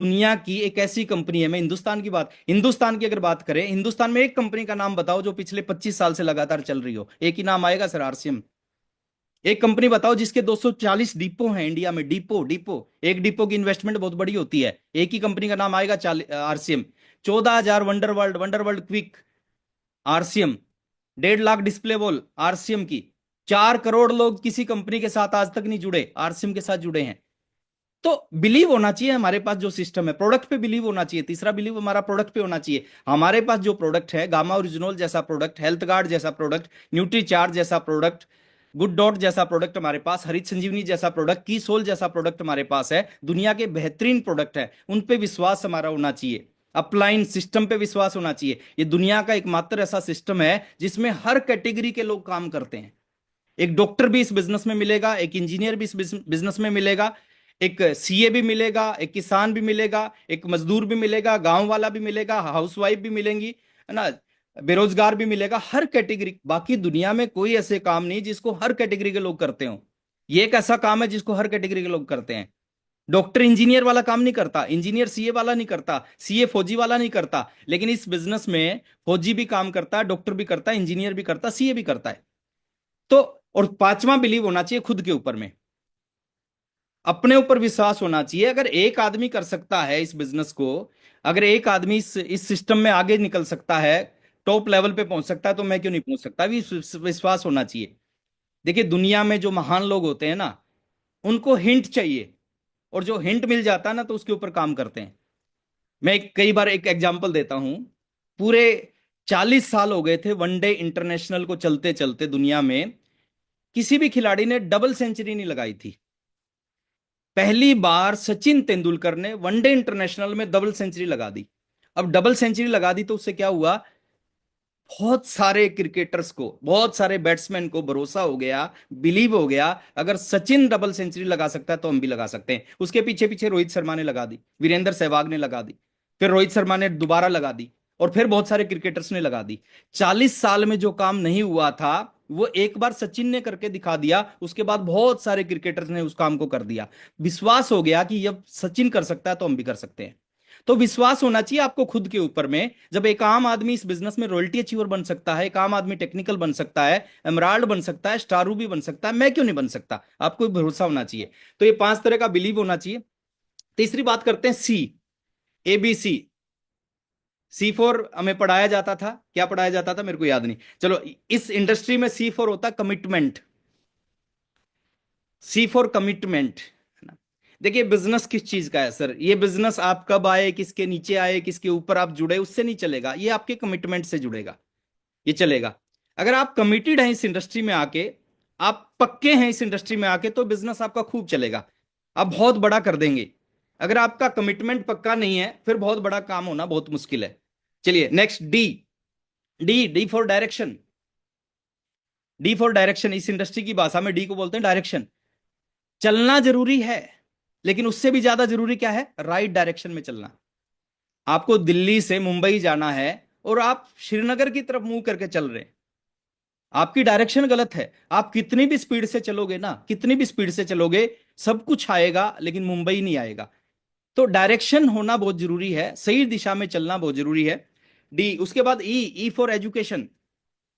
दुनिया की एक ऐसी कंपनी है, मैं हिंदुस्तान की अगर बात करें, हिंदुस्तान में एक कंपनी का नाम बताओ जो पिछले 25 साल से लगातार चल रही हो। एक ही नाम आएगा सर, आरसीएम। एक कंपनी बताओ जिसके 240 डिपो हैं इंडिया में, डिपो डिपो। एक डिपो की इन्वेस्टमेंट बहुत बड़ी होती है। एक ही कंपनी का नाम आएगा, RCM. 14,000 wonder world quick, RCM. 1.5 lakh display wall, RCM की। 4 करोड़ लोग किसी कंपनी के साथ आज तक नहीं जुड़े, आरसीएम के साथ जुड़े हैं। तो बिलीव होना चाहिए हमारे पास जो सिस्टम है, प्रोडक्ट पे बिलीव होना चाहिए। तीसरा बिलीव हमारा प्रोडक्ट पे होना चाहिए। हमारे पास जो प्रोडक्ट है, गामा ओरिजिनल जैसा प्रोडक्ट, हेल्थ गार्ड जैसा प्रोडक्ट, न्यूट्री चार्ज जैसा प्रोडक्ट, गुड डॉट जैसा प्रोडक्ट हमारे पास, हरित संजीवनी जैसा प्रोडक्ट, की सोल जैसा प्रोडक्ट हमारे पास है। दुनिया के बेहतरीन प्रोडक्ट है, उन पे विश्वास हमारा होना चाहिए। अपलाइन सिस्टम पे विश्वास होना चाहिए। ये दुनिया का एकमात्र ऐसा सिस्टम है जिसमें हर कैटेगरी के लोग काम करते हैं। एक डॉक्टर भी इस बिजनेस में मिलेगा, एक इंजीनियर भी इस बिजनेस में मिलेगा, एक सीए भी मिलेगा, एक किसान भी मिलेगा, एक मजदूर भी मिलेगा, गांव वाला भी मिलेगा, हाउसवाइफ भी मिलेंगी, है ना, बेरोजगार भी मिलेगा, हर कैटेगरी। बाकी दुनिया में कोई ऐसे काम नहीं जिसको हर कैटेगरी के लोग करते हो। ये एक ऐसा काम है जिसको हर कैटेगरी के लोग करते हैं। डॉक्टर इंजीनियर वाला काम नहीं करता, इंजीनियर सीए वाला नहीं करता, सीए फौजी वाला नहीं करता, लेकिन इस बिजनेस में फौजी भी काम करता है, डॉक्टर भी करता है, इंजीनियर भी करता है, सीए भी करता है। तो और पांचवा बिलीव होना चाहिए खुद के ऊपर में, अपने ऊपर विश्वास होना चाहिए। अगर एक आदमी कर सकता है इस बिजनेस को, अगर एक आदमी इस सिस्टम में आगे निकल सकता है, टॉप लेवल पे पहुंच सकता है, तो मैं क्यों नहीं पहुंच सकता? भी विश्वास होना चाहिए। देखिए, दुनिया में जो महान लोग होते हैं ना, उनको हिंट चाहिए, और जो हिंट मिल जाता है ना, तो उसके ऊपर काम करते हैं। मैं कई बार एक एग्जांपल देता हूं। पूरे 40 साल हो गए थे वनडे इंटरनेशनल को चलते चलते दुनिया में, किसी भी खिलाड़ी ने डबल सेंचुरी नहीं लगाई थी। पहली बार सचिन तेंदुलकर ने वनडे इंटरनेशनल में डबल सेंचुरी लगा दी। अब डबल सेंचुरी लगा दी तो उससे क्या हुआ? बहुत सारे क्रिकेटर्स को, बहुत सारे बैट्समैन को भरोसा हो गया, बिलीव हो गया, अगर सचिन डबल सेंचुरी लगा सकता है तो हम भी लगा सकते हैं। उसके पीछे पीछे रोहित शर्मा ने लगा दी, वीरेंद्र सहवाग ने लगा दी, फिर रोहित शर्मा ने दोबारा लगा दी, और फिर बहुत सारे क्रिकेटर्स ने लगा दी। 40 साल में जो काम नहीं हुआ था, वो एक बार सचिन ने करके दिखा दिया। उसके बाद बहुत सारे क्रिकेटर्स ने उस काम को कर दिया। विश्वास हो गया कि जब सचिन कर सकता है तो हम भी कर सकते हैं। तो विश्वास होना चाहिए आपको खुद के ऊपर में। जब एक आम आदमी इस बिजनेस में रॉयल्टी अचीवर बन सकता है, एक आम आदमी टेक्निकल बन सकता है, एमराल्ड बन सकता है, स्टार रूबी बन सकता है, मैं क्यों नहीं बन सकता? आपको भरोसा होना चाहिए। तो ये 5 तरह का बिलीव होना चाहिए। तीसरी बात करते हैं, सी, ABC। C4 हमें पढ़ाया जाता था, क्या पढ़ाया जाता था मेरे को याद नहीं। चलो, इस इंडस्ट्री में C4 होता कमिटमेंट। C4 commitment. देखिए, बिजनेस किस चीज का है सर? ये बिजनेस आप कब आए, किसके नीचे आए, किसके ऊपर आप जुड़े, उससे नहीं चलेगा। ये आपके कमिटमेंट से जुड़ेगा, ये चलेगा। अगर आप कमिटेड हैं इस इंडस्ट्री में आके, आप पक्के हैं इस इंडस्ट्री में आके, तो बिजनेस आपका खूब चलेगा, आप बहुत बड़ा कर देंगे। अगर आपका कमिटमेंट पक्का नहीं है, फिर बहुत बड़ा काम होना बहुत मुश्किल है। चलिए next, D. D D for direction. D for direction, इस इंडस्ट्री की भाषा में डी को बोलते हैं डायरेक्शन। चलना जरूरी है, लेकिन उससे भी ज्यादा जरूरी क्या है? राइट डायरेक्शन में चलना। आपको दिल्ली से मुंबई जाना है, और आप श्रीनगर की तरफ मुंह करके चल रहे हैं, आपकी डायरेक्शन गलत है। आप कितनी भी स्पीड से चलोगे ना, कितनी भी स्पीड से चलोगे, सब कुछ आएगा लेकिन मुंबई नहीं आएगा। तो डायरेक्शन होना बहुत जरूरी है, सही दिशा में चलना बहुत जरूरी है। डी। उसके बाद ई। E for education.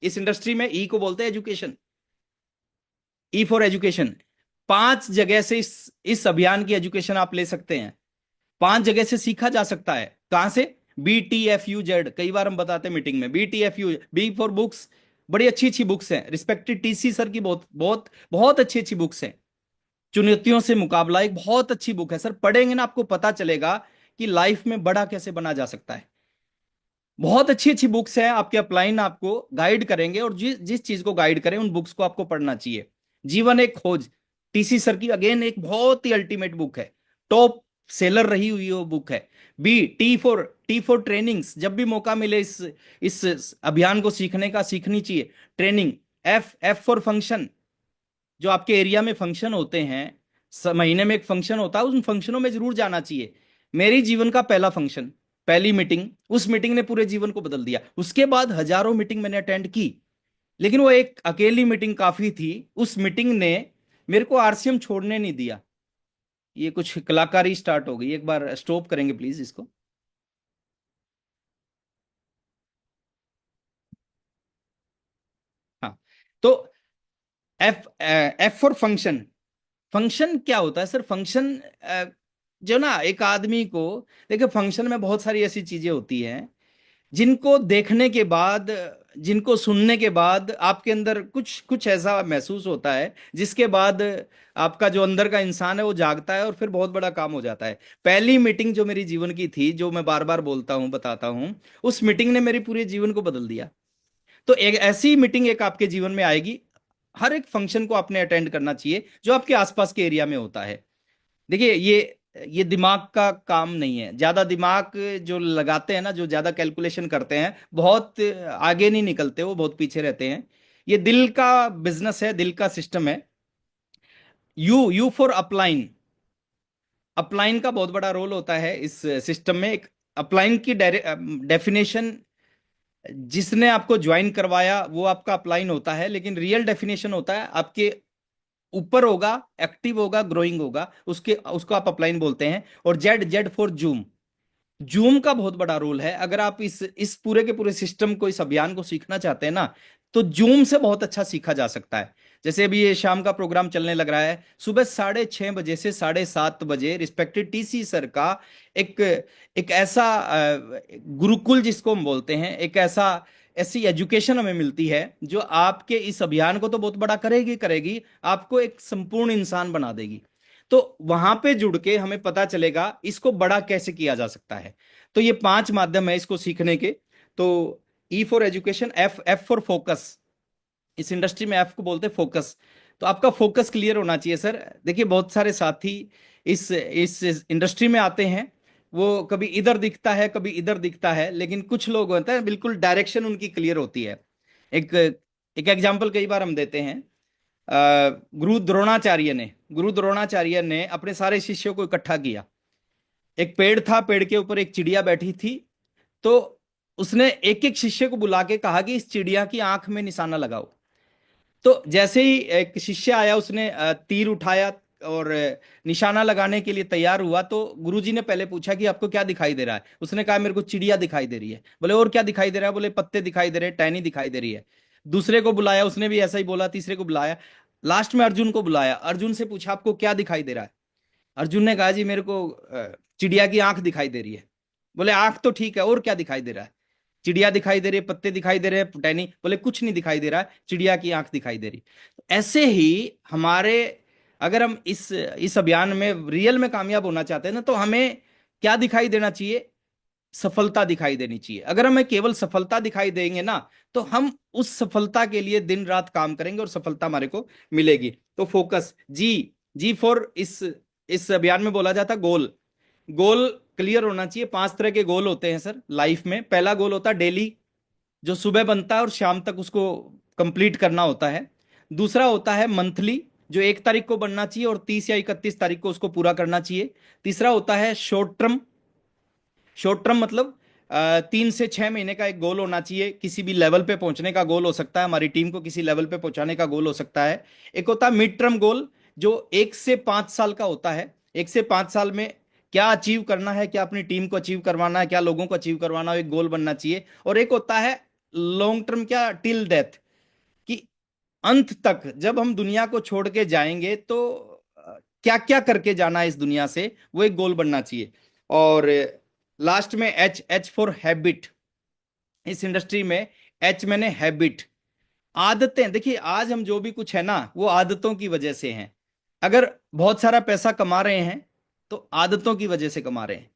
इस इंडस्ट्री में ई को बोलते हैं एजुकेशन। E for education. 5 जगह से इस अभियान की एजुकेशन आप ले सकते हैं। 5 जगह से सीखा जा सकता है। कहां से? BTFUZ, कई बार हम बताते हैं मीटिंग में, BTFU, बी फॉर बुक्स। बड़ी अच्छी अच्छी बुक्स हैं, रिस्पेक्टेड TC सर की बहुत बहुत बहुत अच्छी अच्छी बुक्स हैं। चुनौतियों से मुकाबला एक बहुत अच्छी बुक है सर, पढ़ेंगे ना आपको पता चलेगा कि लाइफ में बड़ा कैसे बना जा सकता है। बहुत अच्छी अच्छी बुक्स हैं, आपके अपलाइन आपको गाइड करेंगे, और जिस जिस चीज को गाइड करें उन बुक्स को आपको पढ़ना चाहिए। जीवन एक खोज, TC सर की अगेन एक बहुत ही अल्टीमेट बुक है, टॉप सेलर रही हुई वो बुक है। टी फॉर ट्रेनिंग्स, जब भी मौका मिले इस अभियान को सीखने का, सीखनी चाहिए ट्रेनिंग। एफ फॉर फंक्शन, जो आपके एरिया में फंक्शन होते हैं, महीने में एक फंक्शन होता है, उन फंक्शनों में जरूर जाना चाहिए। मेरी जीवन का पहला फंक्शन, पहली मीटिंग, उस मीटिंग ने पूरे जीवन को बदल दिया। उसके बाद हजारों मीटिंग मैंने अटेंड की, लेकिन वो एक अकेली मीटिंग काफी थी। उस मीटिंग ने मेरे को आरसीएम छोड़ने नहीं दिया। ये कुछ कलाकारी स्टार्ट हो गई, एक बार स्टॉप करेंगे प्लीज इसको। हाँ, तो F F for function. Function क्या होता है सर? फंक्शन जो ना एक आदमी को, देखिए फंक्शन में बहुत सारी ऐसी चीजें होती हैं जिनको देखने के बाद, जिनको सुनने के बाद आपके अंदर कुछ कुछ ऐसा महसूस होता है, जिसके बाद आपका जो अंदर का इंसान है वो जागता है और फिर बहुत बड़ा काम हो जाता है। पहली मीटिंग जो मेरी जीवन की थी, जो मैं बार बार बोलता हूँ बताता हूँ, उस मीटिंग ने मेरे पूरे जीवन को बदल दिया। तो एक ऐसी मीटिंग एक आपके जीवन में आएगी। हर एक फंक्शन को आपने अटेंड करना चाहिए जो आपके आसपास के एरिया में होता है। देखिए ये दिमाग का काम नहीं है, ज्यादा दिमाग जो लगाते हैं ना, जो ज्यादा कैलकुलेशन करते हैं, बहुत आगे नहीं निकलते, वो बहुत पीछे रहते हैं। ये दिल का बिजनेस है, दिल का सिस्टम है। You for upline. अपलाइन का बहुत बड़ा रोल होता है इस सिस्टम में। एक अपलाइन की डेफिनेशन, जिसने आपको ज्वाइन करवाया वो आपका अपलाइन होता है, लेकिन रियल डेफिनेशन होता है आपके ऊपर होगा, एक्टिव होगा, ग्रोइंग होगा, उसके उसको आप अपलाइन बोलते हैं। और Z, Z for zoom. Zoom का बहुत बड़ा रोल है। अगर आप इस पूरे के पूरे सिस्टम को, इस अभियान को सीखना चाहते हैं ना, तो जूम से बहुत अच्छा सीखा जा सकता है। जैसे अभी ये शाम का प्रोग्राम चलने लग रहा है, सुबह 6:30 बजे से 7:30 बजे रिस्पेक्टेड टीसी सर का एक एक ऐसा गुरुकुल जिसको हम बोलते हैं, एक ऐसा ऐसी एजुकेशन हमें मिलती है जो आपके इस अभियान को तो बहुत बड़ा करेगी करेगी, आपको एक संपूर्ण इंसान बना देगी। तो वहां पे जुड़ के हमें पता चलेगा इसको बड़ा कैसे किया जा सकता है। तो ये 5 माध्यम है इसको सीखने के। तो ई for education, F F for focus. इस इंडस्ट्री में एफ को बोलते हैं फोकस। तो आपका फोकस क्लियर होना चाहिए सर। देखिए बहुत सारे साथी इस इंडस्ट्री में आते हैं, वो कभी इधर दिखता है कभी इधर दिखता है, लेकिन कुछ लोग होते हैं बिल्कुल डायरेक्शन उनकी क्लियर होती है। एक एक एग्जाम्पल कई बार हम देते हैं। गुरु द्रोणाचार्य ने अपने सारे शिष्यों को इकट्ठा किया। एक पेड़ था, पेड़ के ऊपर एक चिड़िया बैठी थी। तो उसने एक एक शिष्य को बुला के कहा कि इस चिड़िया की आंख में निशाना लगाओ। तो जैसे ही एक शिष्य आया, उसने तीर उठाया और निशाना लगाने के लिए तैयार हुआ, तो गुरुजी ने पहले पूछा कि आपको क्या दिखाई दे रहा है? उसने कहा मेरे को चिड़िया दिखाई दे रही है। बोले और क्या दिखाई दे रहा है? बोले पत्ते दिखाई दे रहे हैं, टहनी दिखाई दे रही है। दूसरे को बुलाया, उसने भी ऐसा ही बोला। तीसरे को बुलाया, लास्ट में अर्जुन को बुलाया। अर्जुन से पूछा आपको क्या दिखाई दे रहा है? अर्जुन ने कहा जी मेरे को चिड़िया की आंख दिखाई दे रही है। बोले आंख तो ठीक है, और क्या दिखाई दे रहा है? चिड़िया दिखाई दे रही है, पत्ते दिखाई दे रहे हैं, टहनी। बोले कुछ नहीं दिखाई दे रहा है, चिड़िया की आंख दिखाई दे रही। ऐसे ही हमारे, अगर हम इस अभियान में रियल में कामयाब होना चाहते हैं ना, तो हमें क्या दिखाई देना चाहिए? सफलता दिखाई देनी चाहिए। अगर हमें केवल सफलता दिखाई देंगे ना, तो हम उस सफलता के लिए दिन रात काम करेंगे और सफलता हमारे को मिलेगी। तो फोकस, जी। जी फॉर इस अभियान में बोला जाता गोल। गोल क्लियर होना चाहिए। 5 तरह के गोल होते हैं सर लाइफ में। पहला गोल होता है डेली, जो सुबह बनता है और शाम तक उसको कंप्लीट करना होता है। दूसरा होता है मंथली, जो 1 तारीख को बनना चाहिए और 30 या 31 तारीख को उसको पूरा करना चाहिए। तीसरा होता है शॉर्ट टर्म। शॉर्ट टर्म मतलब 3 से 6 महीने का एक गोल होना चाहिए। किसी भी लेवल पे पहुंचने का गोल हो सकता है, हमारी टीम को किसी लेवल पे पहुंचाने का गोल हो सकता है। एक होता है मिड टर्म गोल, जो 1 से 5 साल का होता है। 1 से 5 साल में क्या अचीव करना है, क्या अपनी टीम को अचीव करवाना है, क्या लोगों को अचीव करवाना है, एक गोल बनना चाहिए। और एक होता है लॉन्ग टर्म, क्या टिल डेथ, कि अंत तक जब हम दुनिया को छोड़ के जाएंगे तो क्या क्या करके जाना है इस दुनिया से, वो एक गोल बनना चाहिए। और लास्ट में एच, एच फॉर हैबिट। इस इंडस्ट्री में एच मैंने हैबिट, आदतें। देखिए आज हम जो भी कुछ है ना, वो आदतों की वजह से हैं। अगर बहुत सारा पैसा कमा रहे हैं तो आदतों की वजह से कमा रहे हैं।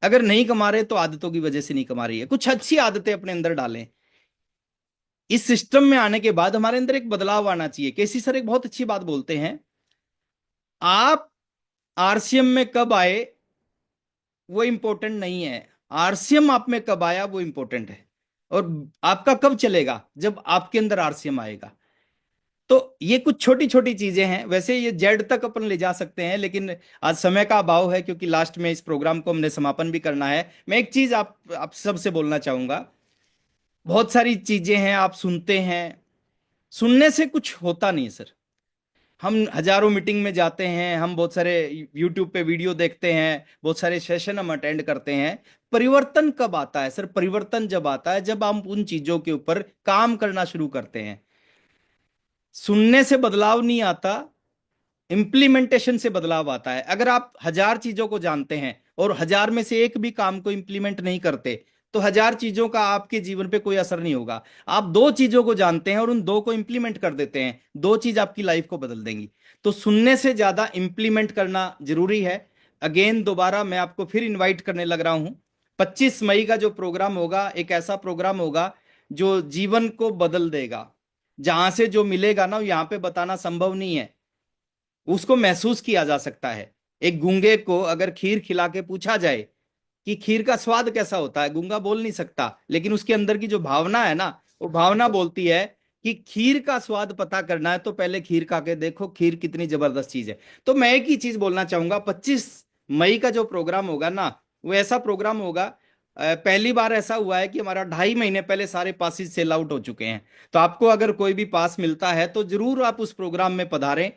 अगर नहीं कमा रहे तो आदतों की वजह से नहीं कमा रही है। कुछ अच्छी आदतें अपने अंदर डालें। इस सिस्टम में आने के बाद हमारे अंदर एक बदलाव आना चाहिए। केसी सर एक बहुत अच्छी बात बोलते हैं, आप आरसीएम में कब आए वो इंपॉर्टेंट नहीं है, आरसीएम आप में कब आया वो इंपॉर्टेंट है। और आपका कब चलेगा? जब आपके अंदर आरसीएम आएगा। तो ये कुछ छोटी छोटी चीजें हैं। वैसे ये जेड तक अपन ले जा सकते हैं, लेकिन आज समय का अभाव है, क्योंकि लास्ट में इस प्रोग्राम को हमने समापन भी करना है। मैं एक चीज आप सबसे बोलना चाहूंगा। बहुत सारी चीजें हैं आप सुनते हैं, सुनने से कुछ होता नहीं सर। हम हजारों मीटिंग में जाते हैं, हम बहुत सारे यूट्यूब पे वीडियो देखते हैं, बहुत सारे सेशन हम अटेंड करते हैं। परिवर्तन कब आता है सर? परिवर्तन जब आता है जब हम उन चीजों के ऊपर काम करना शुरू करते हैं। सुनने से बदलाव नहीं आता, इंप्लीमेंटेशन से बदलाव आता है। अगर आप 1000 चीजों को जानते हैं और 1000 में से एक भी काम को इंप्लीमेंट नहीं करते, तो 1000 चीजों का आपके जीवन पे कोई असर नहीं होगा। आप 2 चीजों को जानते हैं और उन 2 को इंप्लीमेंट कर देते हैं, 2 चीज आपकी लाइफ को बदल देंगी। तो सुनने से ज्यादा इंप्लीमेंट करना जरूरी है। अगेन दोबारा मैं आपको फिर इन्वाइट करने लग रहा हूं। 25 मई का जो प्रोग्राम होगा, एक ऐसा प्रोग्राम होगा जो जीवन को बदल देगा। जहां से जो मिलेगा ना, यहां पे बताना संभव नहीं है, उसको महसूस किया जा सकता है। एक गूंगे को अगर खीर खिला के पूछा जाए कि खीर का स्वाद कैसा होता है, गूंगा बोल नहीं सकता, लेकिन उसके अंदर की जो भावना है ना, वो भावना बोलती है कि खीर का स्वाद पता करना है तो पहले खीर खा के देखो, खीर कितनी जबरदस्त चीज है। तो मैं एक ही चीज बोलना चाहूंगा, 25 मई का जो प्रोग्राम होगा ना, वो ऐसा प्रोग्राम होगा। पहली बार ऐसा हुआ है कि हमारा 2.5 महीने पहले सारे पासिस सेल आउट हो चुके हैं। तो आपको अगर कोई भी पास मिलता है तो जरूर आप उस प्रोग्राम में पधारें।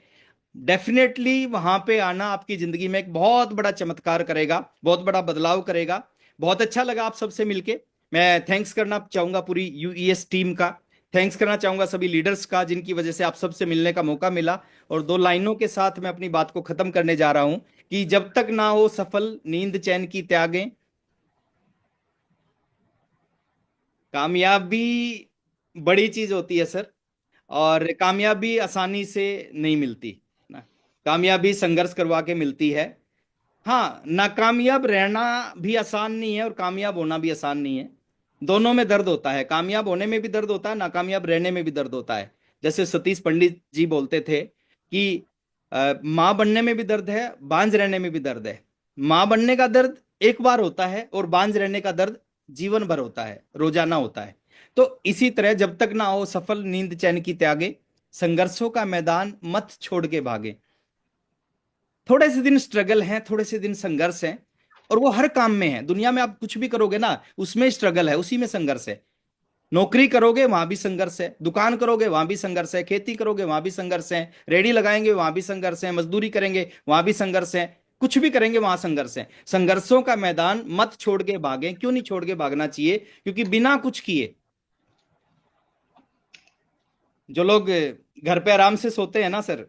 डेफिनेटली वहां पे आना आपकी जिंदगी में एक बहुत बड़ा चमत्कार करेगा, बहुत बड़ा बदलाव करेगा। बहुत अच्छा लगा आप सबसे मिलके। मैं थैंक्स करना चाहूंगा पूरी यूईएस टीम का, थैंक्स करना चाहूंगा सभी लीडर्स का जिनकी वजह से आप सबसे मिलने का मौका मिला। और 2 लाइनों के साथ मैं अपनी बात को खत्म करने जा रहा हूं कि जब तक ना हो सफल, नींद चैन की त्यागें। कामयाबी बड़ी चीज होती है सर, और कामयाबी आसानी से नहीं मिलती ना। कामयाबी संघर्ष करवा के मिलती है। हाँ, नाकामयाब रहना भी आसान नहीं है और कामयाब होना भी आसान नहीं है। दोनों में दर्द होता है, कामयाब होने में भी दर्द होता है, नाकामयाब रहने में भी दर्द होता है। जैसे सतीश पंडित जी बोलते थे कि माँ बनने में भी दर्द है, बांझ रहने में भी दर्द है। माँ बनने का दर्द एक बार होता है और बांझ रहने का दर्द जीवन भर होता है, रोजाना होता है। तो इसी तरह जब तक ना हो सफल, नींद चैन की त्यागे, संघर्षों का मैदान मत छोड़ के भागे। थोड़े से दिन स्ट्रगल हैं, थोड़े से दिन संघर्ष हैं, और वो हर काम में है। दुनिया में आप कुछ भी करोगे ना, उसमें स्ट्रगल है, उसी में संघर्ष है। नौकरी करोगे वहां भी संघर्ष है, दुकान करोगे वहां भी संघर्ष है, खेती करोगे वहां भी संघर्ष है, रेडी लगाएंगे वहां भी संघर्ष है, मजदूरी करेंगे वहां भी संघर्ष है, कुछ भी करेंगे वहां संघर्ष है। संघर्षों का मैदान मत छोड़ के भागे। क्यों नहीं छोड़ के भागना चाहिए? क्योंकि बिना कुछ किए, जो लोग घर पे आराम से सोते हैं ना सर,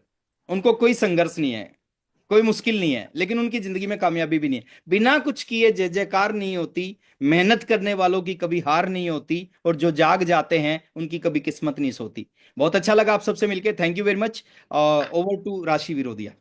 उनको कोई संघर्ष नहीं है, कोई मुश्किल नहीं है, लेकिन उनकी जिंदगी में कामयाबी भी नहीं है। बिना कुछ किए जय जयकार नहीं होती। मेहनत करने वालों की कभी हार नहीं होती, और जो जाग जाते हैं उनकी कभी किस्मत नहीं सोती। बहुत अच्छा लगा आप सबसे मिलके, thank you very much. Over to Rashi विरोधिया।